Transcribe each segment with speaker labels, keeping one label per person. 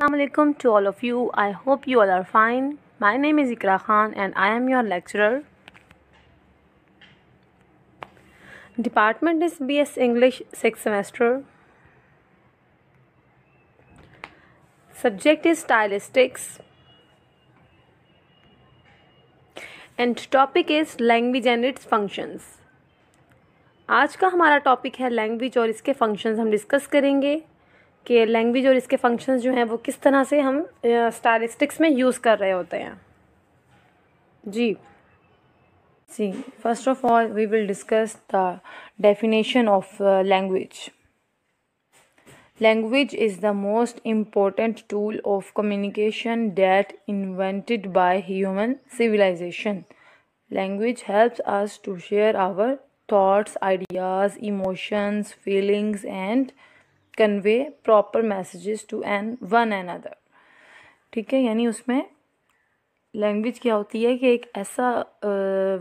Speaker 1: Assalamualaikum to all of you. I hope you all are fine. My name is Ikra Khan and I am your lecturer. Department is BS English 6th semester. Subject is stylistics. And topic is language and its functions. आज का हमारा topic है language और इसके functions हम discuss करेंगे कि language और इसके फंक्शंस जो हैं वो किस तरह से हम स्टाइलिस्टिक्स में यूज़ कर रहे होते हैं जी। See, first of all, we will discuss the definition of language. Language is the most important tool of communication that invented by human civilization. Language helps us to share our thoughts, ideas, emotions, feelings, and convey proper messages to one another. ठीक है, यानी उसमें language क्या होती है कि एक ऐसा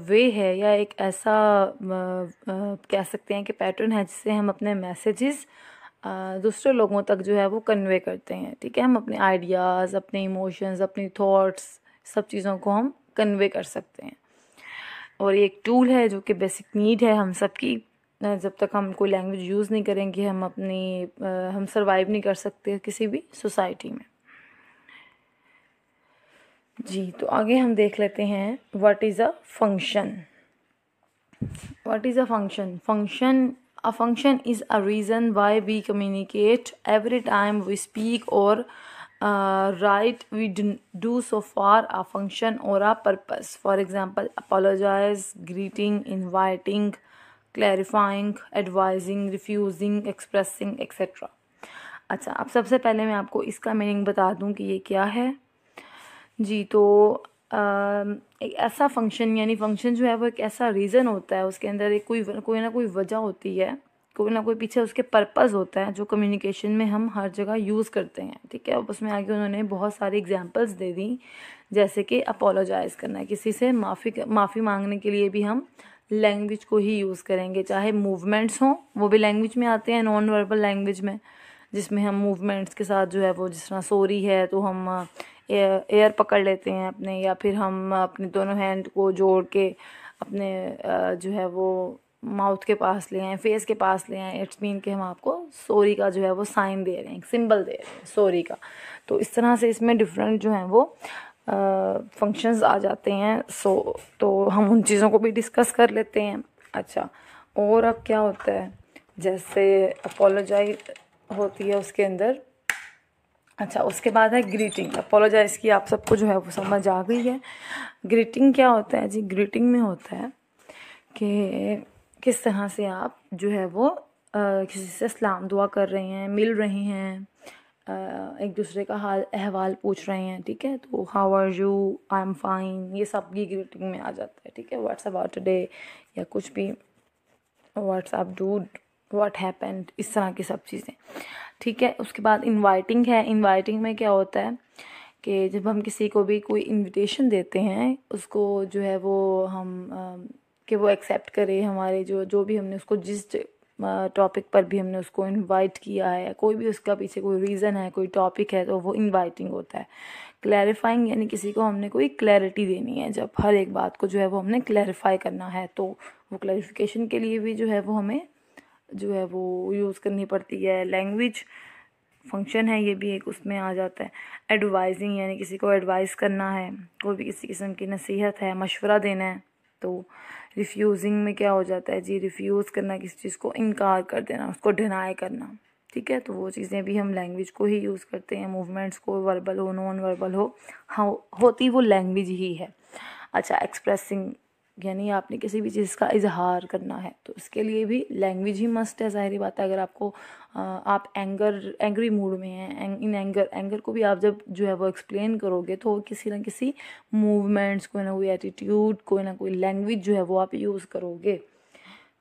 Speaker 1: वे है या एक ऐसा कह सकते हैं कि पैटर्न है जिससे हम अपने मैसेजेस दूसरे लोगों तक जो है वो कन्वे करते हैं। ठीक है, हम अपने आइडियाज़, अपने इमोशंस, अपनी थॉट्स, सब चीज़ों को हम कन्वे कर सकते हैं। और ये एक टूल है जो कि बेसिक नीड है हम सबकी। जब तक हम कोई लैंग्वेज यूज़ नहीं करेंगे हम सर्वाइव नहीं कर सकते किसी भी सोसाइटी में जी। तो आगे हम देख लेते हैं what is a function. What is a function? A function is a reason why we communicate. Every time we speak or write, we do so for a function or a purpose. For example, apologize, greeting, inviting, clarifying, advising, refusing, expressing, etc. अच्छा, अब सबसे पहले मैं आपको इसका meaning बता दूं कि ये क्या है जी। तो एक ऐसा फंक्शन, यानी फंक्शन जो है वो एक ऐसा रीज़न होता है, उसके अंदर एक कोई ना कोई वजह होती है, कोई ना कोई पीछे उसके पर्पस होता है जो कम्युनिकेशन में हम हर जगह यूज़ करते हैं। ठीक है, उसमें आगे उन्होंने बहुत सारी एग्जांपल्स दे दी, जैसे कि अपोलोजाइज़ करना है, किसी से माफ़ी मांगने के लिए भी हम लैंग्वेज को ही यूज़ करेंगे। चाहे मूवमेंट्स हों, वो भी लैंग्वेज में आते हैं, नॉन वर्बल लैंग्वेज में, जिसमें हम मूवमेंट्स के साथ जो है वो, जिस तरह सॉरी है तो हम एयर पकड़ लेते हैं अपने, या फिर हम अपने दोनों हैंड को जोड़ के अपने जो है वो माउथ के पास ले आए, फेस के पास ले आए। इट्स मीन कि हम आपको सॉरी का जो है वो साइन दे रहे हैं, सिंबल दे रहे हैं सॉरी का। तो इस तरह से इसमें डिफरेंट जो हैं वो फंक्शंस आ जाते हैं। तो हम उन चीज़ों को भी डिस्कस कर लेते हैं। अच्छा, और अब क्या होता है, जैसे अपोलोजाइज होती है उसके अंदर। अच्छा, उसके बाद है ग्रीटिंग। अपोलोजाइज़ की आप सबको जो है वो समझ आ गई है। ग्रीटिंग क्या होता है जी? ग्रीटिंग में होता है कि किस तरह से आप जो है वो किसी से सलाम दुआ कर रहे हैं, मिल रहे हैं, एक दूसरे का हाल अहवाल पूछ रहे हैं। ठीक है, तो how are you, I am fine, ये सब ये ग्रीटिंग में आ जाता है। ठीक है, व्हाट्स अबाउट टुडे, या कुछ भी, what's up dude, what happened, इस तरह की सब चीज़ें। ठीक है, उसके बाद इनवाइटिंग है। इनवाइटिंग में क्या होता है कि जब हम किसी को भी कोई इनविटेशन देते हैं, उसको जो है वो हम कि वो एक्सेप्ट करे हमारे जो भी हमने उसको जिस टॉपिक पर भी हमने उसको इनवाइट किया है, कोई भी उसका पीछे कोई रीज़न है, कोई टॉपिक है, तो वो इनवाइटिंग होता है। क्लैरिफाइंग, यानी किसी को हमने कोई क्लैरिटी देनी है, जब हर एक बात को जो है वो हमने क्लैरिफाई करना है, तो वो क्लैरिफिकेशन के लिए भी जो है वो हमें जो है वो यूज़ करनी पड़ती है। लैंग्वेज फंक्शन है, ये भी एक उसमें आ जाता है। एडवाइजिंग, यानी किसी को एडवाइस करना है, कोई भी किसी किस्म की नसीहत है, मशवरा देना है। तो रिफ्यूज़िंग में क्या हो जाता है जी? रिफ्यूज़ करना, किसी चीज़ को इनकार कर देना, उसको डिनाई करना। ठीक है, तो वो चीज़ें भी हम लैंग्वेज को ही यूज़ करते हैं। मूवमेंट्स को, वर्बल हो, नॉन वर्बल हो, हाँ, होती वो लैंग्वेज ही है। अच्छा, एक्सप्रेसिंग, यानी आपने किसी भी चीज़ का इजहार करना है, तो इसके लिए भी लैंग्वेज ही मस्ट है। ज़ाहिर बात है, अगर आपको आप एंग्री मूड में हैं, इन एंगर को भी आप जब जो है वो एक्सप्लेन करोगे, तो किसी ना किसी मूवमेंट्स, कोई ना कोई एटीट्यूड, कोई ना कोई लैंग्वेज जो है वो आप यूज़ करोगे।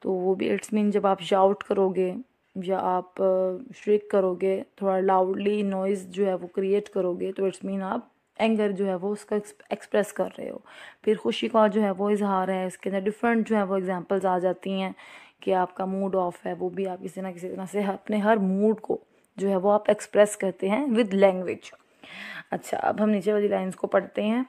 Speaker 1: तो वो भी इट्स मीन जब आप शाउट करोगे या आप श्रिक करोगे, थोड़ा लाउडली नॉइज़ जो है वो क्रिएट करोगे, तो इट्स मीन आप एंगर जो है वो उसका एक्सप्रेस कर रहे हो। फिर खुशी का जो है वो इजहार है, इसके अंदर डिफरेंट जो है वो एग्जांपल्स आ जाती हैं कि आपका मूड ऑफ है, वो भी आप किसी ना किसी तरह से अपने हर मूड को जो है वो आप एक्सप्रेस करते हैं विद लैंग्वेज। अच्छा, अब हम नीचे वाली लाइंस को पढ़ते हैं।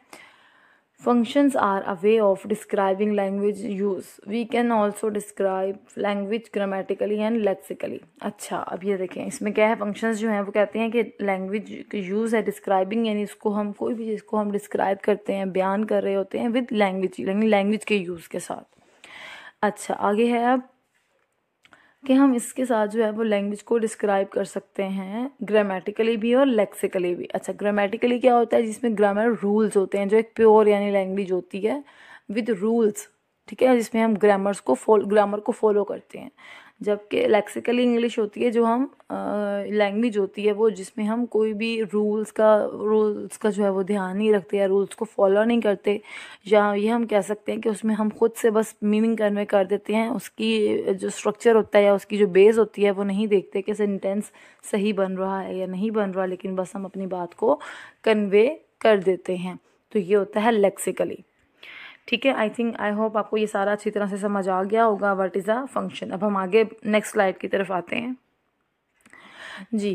Speaker 1: Functions are a way of describing language use. We can also describe language grammatically and lexically. अच्छा, अब ये देखें इसमें क्या है, फंक्शंस जो हैं वो कहते हैं कि लैंग्वेज यूज़ है डिस्क्राइबिंग, यानी इसको हम कोई भी चीज़ को हम डिस्क्राइब करते हैं, बयान कर रहे होते हैं विद लैंग्वेज, यानी लैंग्वेज के यूज़ के साथ। अच्छा, आगे है अब कि हम इसके साथ जो है वो लैंग्वेज को डिस्क्राइब कर सकते हैं ग्रामेटिकली भी और लेक्सिकली भी। अच्छा, ग्रामेटिकली क्या होता है, जिसमें ग्रामर रूल्स होते हैं, जो एक प्योर यानी लैंग्वेज होती है विद रूल्स, ठीक है, जिसमें हम ग्रामर को फॉलो करते हैं। जबकि लेक्सिकली इंग्लिश होती है जो हम लैंग्वेज होती है वो जिसमें हम कोई भी रूल्स का जो है वो ध्यान नहीं रखते या रूल्स को फॉलो नहीं करते, या ये हम कह सकते हैं कि उसमें हम खुद से बस मीनिंग कन्वे कर देते हैं, उसकी जो स्ट्रक्चर होता है या उसकी जो बेस होती है वो नहीं देखते कि सेंटेंस सही बन रहा है या नहीं बन रहा, लेकिन बस हम अपनी बात को कन्वे कर देते हैं। तो ये होता है लेक्सिकली। ठीक है, आई होप आपको ये सारा अच्छी तरह से समझ आ गया होगा व्हाट इज़ अ फंक्शन। अब हम आगे नेक्स्ट स्लाइड की तरफ आते हैं जी।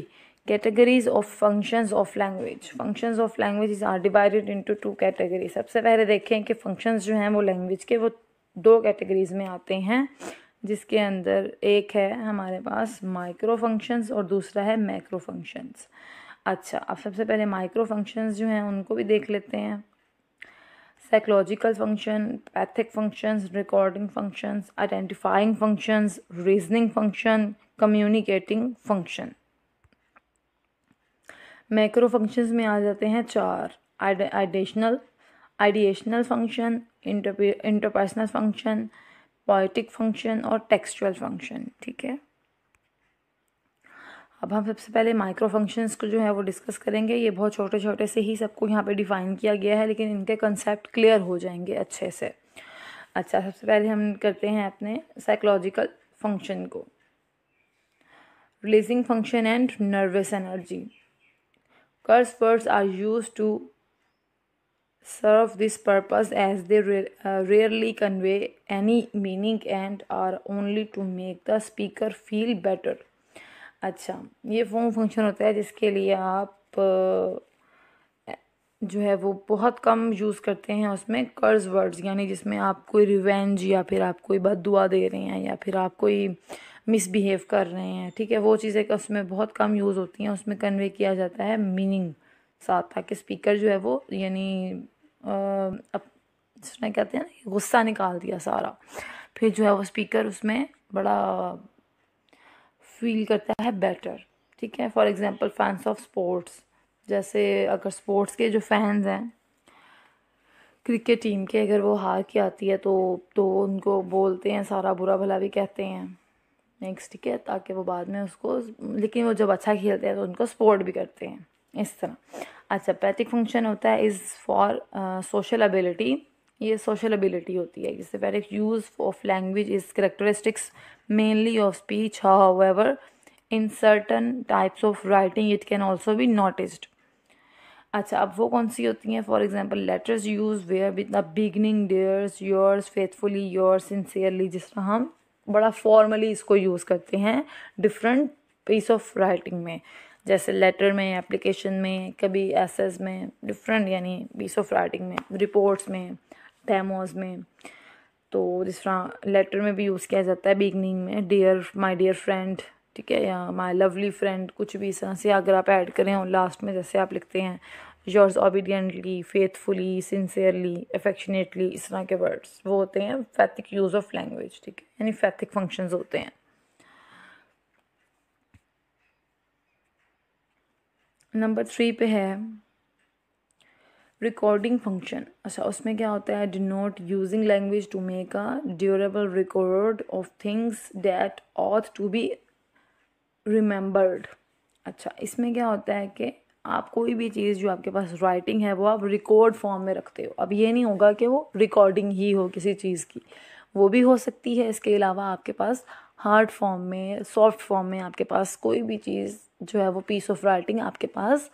Speaker 1: Categories of functions of language. Functions of language are divided into 2 category. सबसे पहले देखें कि फंक्शंस जो हैं वो लैंग्वेज के वो 2 कैटेगरीज में आते हैं, जिसके अंदर एक है हमारे पास माइक्रो फंक्शंस और दूसरा है मैक्रो फंक्शंस। अच्छा, अब सबसे पहले माइक्रो फंक्शंस जो हैं उनको भी देख लेते हैं। Psychological function, pathic functions, recording functions, identifying functions, reasoning function, communicating function। Macro functions में आ जाते हैं 4, ideational function, interpersonal function, poetic function और टेक्सचुअल फंक्शन। ठीक है, अब हम सबसे पहले माइक्रो फंक्शंस को जो है वो डिस्कस करेंगे। ये बहुत छोटे छोटे से ही सबको यहाँ पे डिफ़ाइन किया गया है, लेकिन इनके कंसेप्ट क्लियर हो जाएंगे अच्छे से। अच्छा, सबसे पहले हम करते हैं अपने साइकोलॉजिकल फंक्शन को। Releasing function and nervous energy. Curse words are used to serve this purpose as they rarely convey any meaning and are only to make the speaker feel better। अच्छा, ये वो फंक्शन होता है जिसके लिए आप जो है वो बहुत कम यूज़ करते हैं उसमें कर्ज वर्ड्स, यानी जिसमें आप कोई रिवेंज या फिर आप कोई बद्दुआ दे रहे हैं या फिर आप कोई मिसबिहेव कर रहे हैं। ठीक है, वो चीज़ें का उसमें बहुत कम यूज़ होती हैं, उसमें कन्वे किया जाता है मीनिंग साथ, ताकि स्पीकर जो है वो यानी अब जिसमें कहते हैं ना गुस्सा निकाल दिया सारा, फिर जो है वो स्पीकर उसमें बड़ा फील करता है बेटर। ठीक है, for example fans of sports, जैसे अगर स्पोर्ट्स के जो फैंस हैं क्रिकेट टीम के, अगर वो हार के आती है तो उनको बोलते हैं, सारा बुरा भला भी कहते हैं नेक्स्ट। ठीक है, ताकि वो बाद में उसको, लेकिन वो जब अच्छा खेलते हैं तो उनको सपोर्ट भी करते हैं इस तरह। अच्छा, पैथिक फंक्शन होता है इज़ फॉर सोशल एबिलिटी। ये सोशल एबिलिटी होती है। जिससे phatic use of language is characteristics mainly of speech, however in certain types of writing it can also be noticed. अच्छा, अब वो कौन सी होती हैं, for example letters use where with the beginning dears, yours faithfully, yours sincerely. जिस तरह हम बड़ा फॉर्मली इसको यूज़ करते हैं डिफरेंट पीस ऑफ राइटिंग में, जैसे लेटर में, एप्लीकेशन में, कभी एसेस में, डिफरेंट यानी पीस ऑफ राइटिंग में, रिपोर्ट्स में, डेमोज में। तो जिस तरह लेटर में भी यूज़ किया जाता है बिगनिंग में, डियर, माय डियर फ्रेंड, ठीक है, या माय लवली फ्रेंड, कुछ भी इस तरह से अगर आप ऐड करें और लास्ट में जैसे आप लिखते हैं yours obediently, faithfully, sincerely, affectionately, इस तरह के वर्ड्स वो होते हैं फैथिक यूज़ ऑफ लैंग्वेज। ठीक है, यानी फैथिक फंक्शंस होते हैं। नंबर 3 पे है रिकॉर्डिंग फंक्शन। अच्छा, उसमें क्या होता है, denote using language to make a durable record of things that ought to be remembered. अच्छा, इसमें क्या होता है कि आप कोई भी चीज़ जो आपके पास राइटिंग है वो आप रिकॉर्ड फॉर्म में रखते हो। अब ये नहीं होगा कि वो रिकॉर्डिंग ही हो किसी चीज़ की, वो भी हो सकती है। इसके अलावा आपके पास हार्ड फॉर्म में, सॉफ्ट फॉर्म में आपके पास कोई भी चीज़ जो है वो पीस ऑफ राइटिंग आपके पास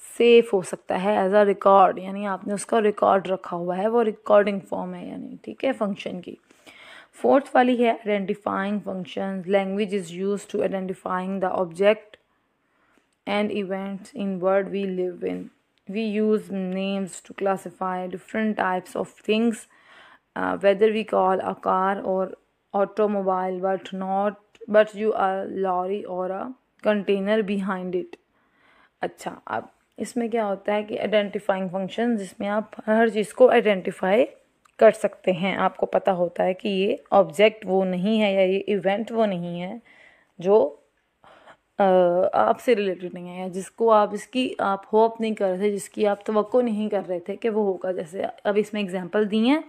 Speaker 1: सेफ हो सकता है एज अ रिकॉर्ड, यानी आपने उसका रिकॉर्ड रखा हुआ है, वो रिकॉर्डिंग फॉर्म है यानी। ठीक है, फंक्शन की। फोर्थ वाली है identifying function. Language is use to identifying the object and events in world we live in. We use names to classify different types of things, whether we call a car or automobile, but you are lorry or a container behind it. अच्छा, अब इसमें क्या होता है कि identifying function, जिसमें आप हर चीज़ को आइडेंटिफाई कर सकते हैं। आपको पता होता है कि ये ऑब्जेक्ट वो नहीं है या ये इवेंट वो नहीं है जो आपसे रिलेटेड नहीं है, या जिसको इसकी आप होप नहीं कर रहे थे, जिसकी आप तवक्को नहीं कर रहे थे कि वो होगा। जैसे अब इसमें एग्जांपल दी हैं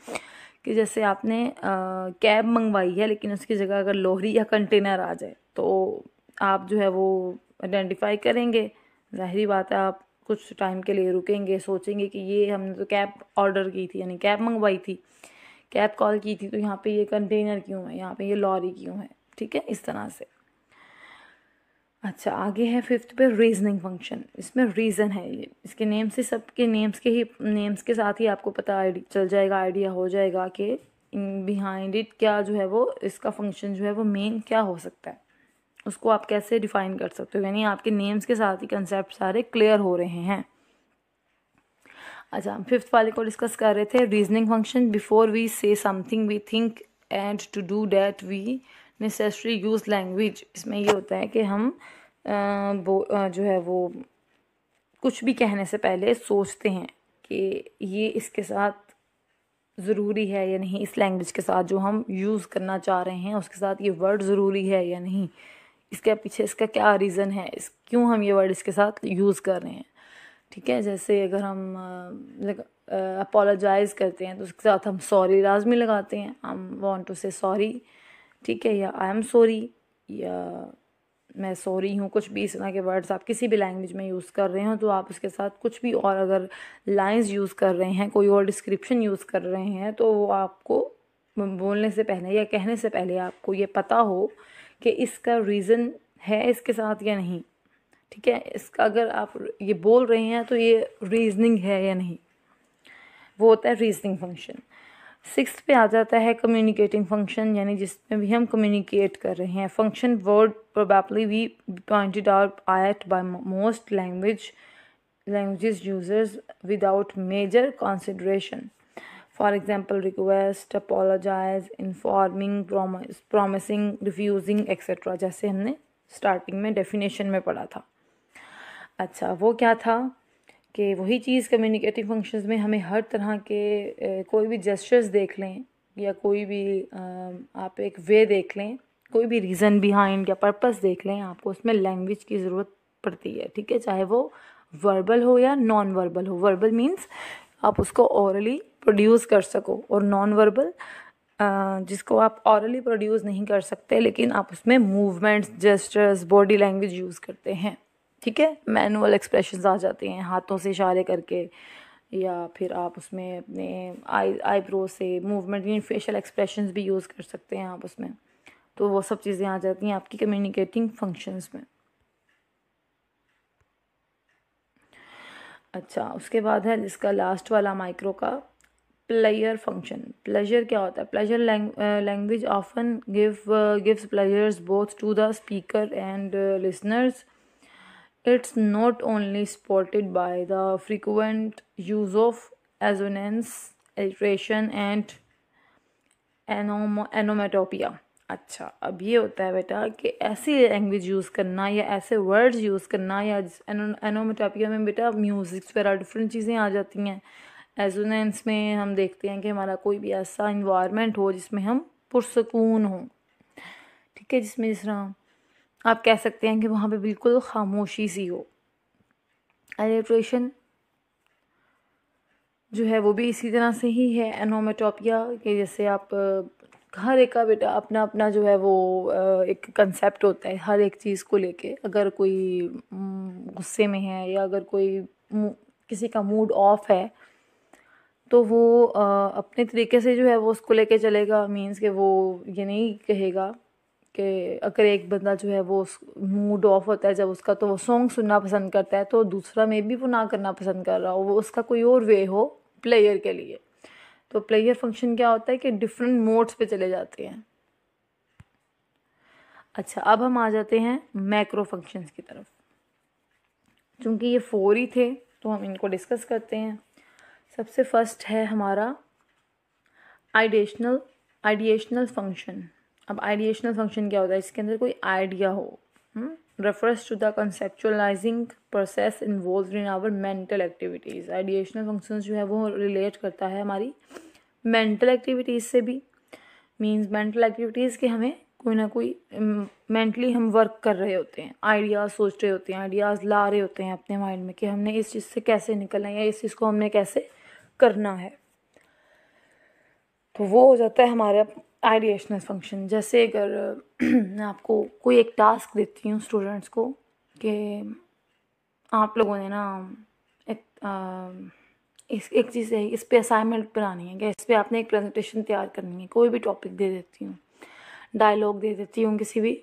Speaker 1: कि जैसे आपने कैब मंगवाई है, लेकिन उसकी जगह अगर लोहरी या कंटेनर आ जाए तो आप जो है वो आइडेंटिफाई करेंगे। ज़ाहिरी बात है, आप कुछ टाइम के लिए रुकेंगे, सोचेंगे कि ये हमने तो कैब ऑर्डर की थी, यानी कैब मंगवाई थी, कैब कॉल की थी, तो यहाँ पे ये कंटेनर क्यों है, यहाँ पे ये लॉरी क्यों है। ठीक है, इस तरह से। अच्छा, आगे है 5th पे रीजनिंग फंक्शन। इसमें रीज़न है, ये इसके नेम से, सबके नेम्स के साथ ही आपको पता चल जाएगा, आइडिया हो जाएगा कि बिहाइंड इट क्या जो है वो इसका फंक्शन जो है वो मेन क्या हो सकता है, उसको आप कैसे डिफाइन कर सकते हो। यानी आपके नेम्स के साथ ही कंसेप्ट सारे क्लियर हो रहे हैं। अच्छा, हम 5th वाले को डिस्कस कर रहे थे, reasoning function. Before we say something we think and to do that we necessary use language. इसमें ये होता है कि हम जो है वो कुछ भी कहने से पहले सोचते हैं कि ये इसके साथ ज़रूरी है या नहीं, इस लैंग्वेज के साथ जो हम यूज़ करना चाह रहे हैं उसके साथ ये वर्ड ज़रूरी है या नहीं, इसके पीछे इसका क्या रीज़न है, क्यों हम ये वर्ड इसके साथ यूज़ कर रहे हैं। ठीक है, जैसे अगर हम अपोलोजाइज़ करते हैं तो उसके साथ हम सॉरी लाजमी लगाते हैं, हम वांट टू से सॉरी। ठीक है, या आई एम सॉरी, या मैं सॉरी हूँ, कुछ भी इस तरह के वर्ड्स आप किसी भी लैंग्वेज में यूज़ कर रहे हो तो आप उसके साथ कुछ भी और अगर लाइंस यूज़ कर रहे हैं, कोई और डिस्क्रिप्शन यूज़ कर रहे हैं, तो वो आपको बोलने से पहले या कहने से पहले आपको ये पता हो कि इसका रीज़न है इसके साथ या नहीं। ठीक है, इसका अगर आप ये बोल रहे हैं तो ये रीजनिंग है या नहीं, वो होता है रीजनिंग फंक्शन। 6th पे आ जाता है कम्युनिकेटिंग फंक्शन, यानी जिसमें भी हम कम्युनिकेट कर रहे हैं। Function word probably we pointed out at by most languages users without major consideration. For example request, apologise, informing, promising, refusing etcetera, जैसे हमने स्टार्टिंग में डेफिनेशन में पढ़ा था। अच्छा, वो क्या था कि वही चीज़ कम्युनिकेटिव फंक्शंस में हमें हर तरह के कोई भी जेस्चर्स देख लें या कोई भी आप एक वे देख लें, कोई भी रीज़न बिहाइंड या पर्पस देख लें, आपको उसमें लैंग्वेज की ज़रूरत पड़ती है। ठीक है, चाहे वो वर्बल हो या नॉन वर्बल हो। वर्बल मीन्स आप उसको ओरली प्रोड्यूस कर सको, और नॉन वर्बल जिसको आप ऑरली प्रोड्यूस नहीं कर सकते लेकिन आप उसमें movements, gestures, body language use करते हैं। ठीक है, मैनुअल एक्सप्रेशंस आ जाते हैं, हाथों से इशारे करके, या फिर आप उसमें अपने आईब्रो से मूवमेंट, यानी फेशियल एक्सप्रेशंस भी यूज़ कर सकते हैं आप उसमें। तो वो सब चीज़ें आ जाती हैं आपकी कम्युनिकेटिंग फंक्शंस में। अच्छा, उसके बाद है जिसका लास्ट वाला माइक्रो का प्लेयर फंक्शन। प्लेजर क्या होता है? Pleasure language often gives pleasures both to the speaker and listeners. It's not only supported by the frequent use of assonance, alliteration and onomatopoeia. अच्छा, अब ये होता है बेटा कि ऐसी लैंग्वेज यूज़ करना या ऐसे वर्ड्स यूज़ करना, या एनोमेटोपिया में बेटा म्यूज़िक्स वगैरह डिफरेंट चीज़ें आ जाती हैं। एजोनेंस में हम देखते हैं कि हमारा कोई भी ऐसा इन्वायरमेंट हो जिसमें हम पुरसकून हों। ठीक है, जिसमें जिस तरह आप कह सकते हैं कि वहाँ पे बिल्कुल खामोशी सी हो। अलिट्रेशन जो है वो भी इसी तरह से ही है एनोमेटोपिया के जैसे। आप हर एक का बेटा अपना अपना जो है वो एक कंसेप्ट होता है हर एक चीज़ को लेके। अगर कोई गुस्से में है या अगर कोई किसी का मूड ऑफ है तो वो अपने तरीके से जो है वो उसको लेके चलेगा। मीन्स कि वो ये नहीं कहेगा कि अगर एक बंदा जो है वो मूड ऑफ होता है जब उसका, तो वो सॉन्ग सुनना पसंद करता है, तो दूसरा में भी वो ना करना पसंद कर रहा हो, वो उसका कोई और वे हो प्लेयर के लिए। तो प्लेयर फंक्शन क्या होता है कि डिफरेंट मोड्स पे चले जाते हैं। अच्छा, अब हम आ जाते हैं मैक्रो फंक्शंस की तरफ। चूँकि ये 4 ही थे तो हम इनको डिस्कस करते हैं। सबसे फर्स्ट है हमारा आइडिएशनल फंक्शन। अब आइडिएशनल फंक्शन क्या होता है? इसके अंदर कोई आइडिया हो, refers to the conceptualizing process involved in our mental activities। Ideational functions जो है वो रिलेट करता है हमारी मेंटल एक्टिविटीज़ से भी। मींस मेंटल एक्टिविटीज़ के हमें कोई ना कोई मेंटली हम वर्क कर रहे होते हैं, आइडियाज़ सोच रहे होते हैं, आइडियाज़ ला रहे होते हैं अपने माइंड में कि हमने इस चीज़ से कैसे निकलना है या इस चीज़ को हमने कैसे करना है। तो वो हो जाता है हमारा आइडिएशनल फंक्शन। जैसे अगर मैं आपको कोई एक टास्क देती हूँ स्टूडेंट्स को कि आप लोगों ने ना एक चीज़ है, इस पे असाइनमेंट बनानी है, कि इस पे आपने एक प्रेजेंटेशन तैयार करनी है, कोई भी टॉपिक दे देती हूँ, डायलॉग दे देती हूँ किसी भी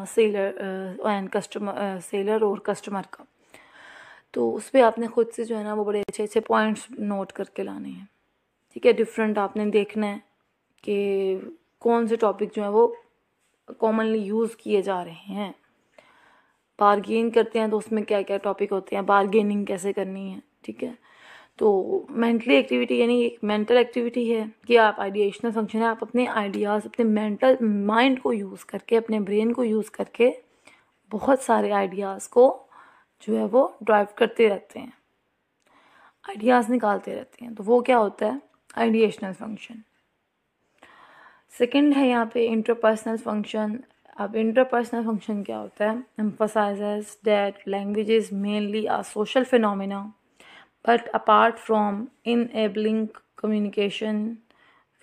Speaker 1: सेलर और कस्टमर का, तो उस पर आपने खुद से जो है ना वो बड़े अच्छे अच्छे पॉइंट्स नोट करके लाने हैं। ठीक है, डिफरेंट आपने देखना है कि कौन से टॉपिक जो है वो कॉमनली यूज़ किए जा रहे हैं। बारगेन करते हैं तो उसमें क्या क्या टॉपिक होते हैं, बारगेनिंग कैसे करनी है। ठीक है, तो मेंटली एक्टिविटी यानी एक मेंटल एक्टिविटी है कि आप आइडिएशनल फंक्शन है, आप अपने आइडियाज़, अपने मेंटल माइंड को यूज़ करके, अपने ब्रेन को यूज़ करके बहुत सारे आइडियाज़ को जो है वो ड्राइव करते रहते हैं, आइडियाज़ निकालते रहते हैं। तो वो क्या होता है? आइडिएशनल फंक्शन। सेकंड है यहाँ पे इंटरपर्सनल फंक्शन। अब इंटरपर्सनल फंक्शन क्या होता है? emphasizes that language is mainly a social phenomena, but apart from enabling communication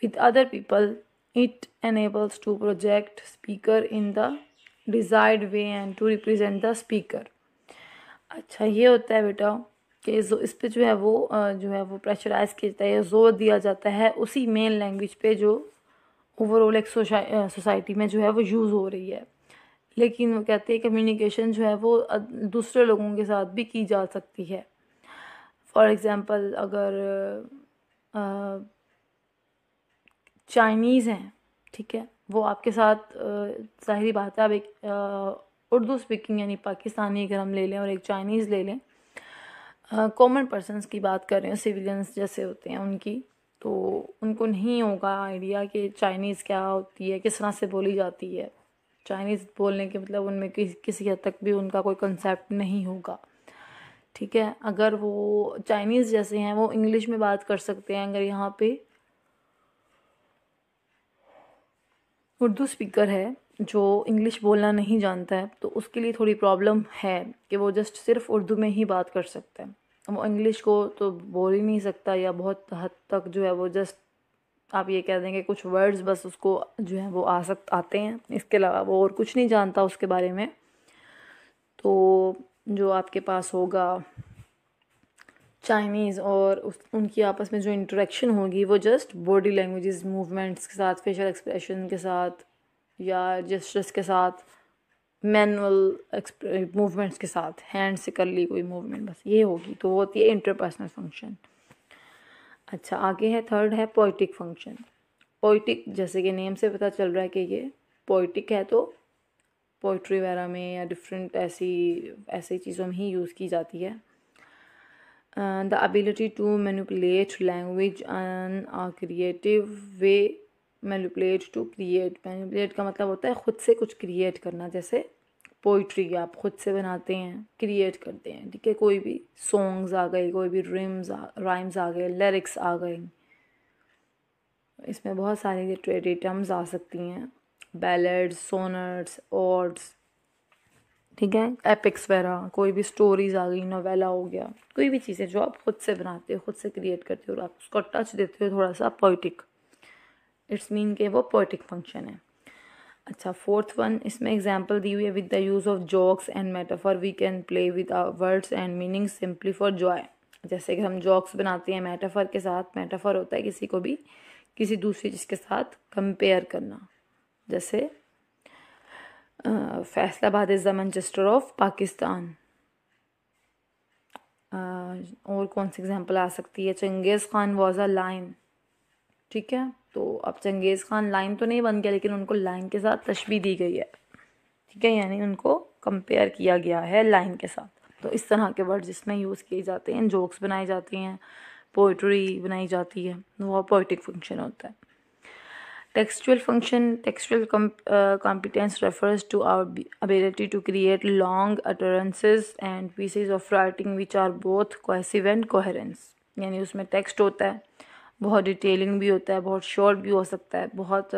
Speaker 1: with other people, it enables to project speaker in the desired way and to represent the speaker। अच्छा, ये होता है बेटा कि इस पे जो है वो प्रेशराइज किया जाता है, जोर दिया जाता है उसी मेन लैंग्वेज पे जो ओवरऑल एक सोसाइटी में जो है वो यूज़ हो रही है। लेकिन वो कहते हैं कम्युनिकेशन जो है वो दूसरे लोगों के साथ भी की जा सकती है। फॉर एग्ज़ाम्पल, अगर चाइनीज़ हैं, ठीक है, वो आपके साथ ज़ाहिरी बात है, अब एक उर्दू स्पीकिंग यानी पाकिस्तानी अगर हम ले लें और एक चाइनीज़ ले लें, कॉमन पर्सन्स की बात कर रहे हैं, सिविलियंस जैसे होते हैं उनकी, तो उनको नहीं होगा आइडिया कि चाइनीज़ क्या होती है, किस तरह से बोली जाती है। चाइनीज़ बोलने के मतलब उनमें किसी हद तक भी उनका कोई कंसेप्ट नहीं होगा। ठीक है, अगर वो चाइनीज़ जैसे हैं वो इंग्लिश में बात कर सकते हैं, अगर यहाँ पे उर्दू स्पीकर है जो इंग्लिश बोलना नहीं जानता है तो उसके लिए थोड़ी प्रॉब्लम है कि वो जस्ट सिर्फ उर्दू में ही बात कर सकता है, वो इंग्लिश को तो बोल ही नहीं सकता, या बहुत हद तक जो है वो जस्ट आप ये कह देंगे कुछ वर्ड्स बस उसको जो है वो आते हैं, इसके अलावा वो और कुछ नहीं जानता उसके बारे में। तो जो आपके पास होगा चाइनीज़ और उनकी आपस में जो इंटरेक्शन होगी वो जस्ट बॉडी लैंग्वेजेस, मूवमेंट्स के साथ, फेशियल एक्सप्रेशन के साथ या जेस्चर्स के साथ, मैनुअल मूवमेंट्स के साथ, हैंड से कर ली कोई मूवमेंट, बस ये होगी। तो वो होती है इंटरपर्सनल फंक्शन। अच्छा, आगे है थर्ड है पोइटिक फंक्शन। पोइटिक जैसे कि नेम से पता चल रहा है कि ये पोइटिक है, तो पोइट्री वगैरह में या डिफरेंट ऐसी चीज़ों में ही यूज़ की जाती है। The ability to manipulate language in a creative way। manipulate to create, manipulate का मतलब होता है खुद से कुछ क्रिएट करना। जैसे पोइट्री आप खुद से बनाते हैं, क्रिएट करते हैं। ठीक है, कोई भी सॉन्ग्स आ गए, कोई भी राइम्स आ गए, लिरिक्स आ गए, इसमें बहुत सारी लिटरेरी टर्म्स आ सकती हैं, बैलेड्स, सोनेट्स, ओड्स, ठीक है, एपिक्स वगैरह, कोई भी स्टोरीज आ गई, नोवेला हो गया, कोई भी चीज़ें जो आप खुद से बनाते हो, खुद से क्रिएट करते हो और आप उसको टच देते हो थोड़ा सा, पोइटिक, इट्स मीन के वो पोइटिक फंक्शन है। अच्छा, फोर्थ वन, इसमें एग्जांपल दी हुई है, with the use of jokes and metaphor we can play with words and meaning simply for joy. जैसे कि हम जोक्स बनाते हैं मेटाफर के साथ, मेटाफर होता है किसी को भी किसी दूसरी चीज़ के साथ कंपेयर करना। जैसे Faisalabad is the Manchester of Pakistan. और कौन सी एग्जांपल आ सकती है? Changez Khan was a line. ठीक है, तो अब चंगेज़ खान लाइन तो नहीं बन गया, लेकिन उनको लाइन के साथ तशबीह दी गई है। ठीक है, यानी उनको कंपेयर किया गया है लाइन के साथ। तो इस तरह के वर्ड्स इसमें यूज़ किए जाते हैं, जोक्स बनाई जाती हैं, पोइट्री बनाई जाती है, वो पोइटिक फंक्शन होता है। Textual function, textual competence refers to our ability to create long utterances and pieces of writing which are both cohesive and coherence। यानी उसमें टेक्स्ट होता है, बहुत डिटेलिंग भी होता है, बहुत शॉर्ट भी हो सकता है, बहुत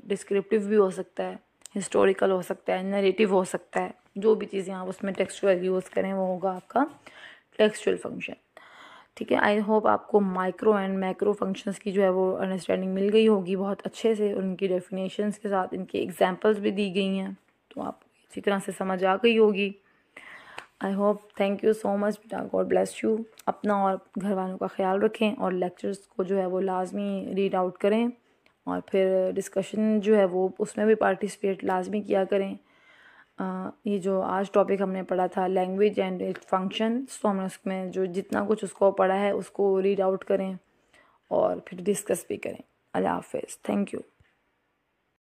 Speaker 1: डिस्क्रिप्टिव भी हो सकता है, हिस्टोरिकल हो सकता है, नरेटिव हो सकता है। जो भी चीज़ें आप उसमें टेक्सचुअल यूज़ करें वो होगा आपका टेक्सचुअल फंक्शन। ठीक है, आई होप आपको माइक्रो एंड मैक्रो फंक्शंस की जो है वो अंडरस्टैंडिंग मिल गई होगी बहुत अच्छे से, उनकी डेफिनेशंस के साथ इनकी एग्जांपल्स भी दी गई हैं, तो आपको अच्छी तरह से समझ आ गई होगी। I hope, thank you so much बेटा, गॉड ब्लेस यू। अपना और घर वालों का ख्याल रखें और लेक्चर्स को जो है वो लाजमी रीड आउट करें और फिर डिस्कशन जो है वो उसमें भी पार्टिसिपेट लाजमी किया करें। ये जो आज टॉपिक हमने पढ़ा था लैंग्वेज एंड इट फंक्शन, तो हमने उसमें जो जितना कुछ उसको पढ़ा है उसको रीड आउट करें और फिर डिस्कस भी करें। अल्लाह हाफ़िज़, थैंक यू।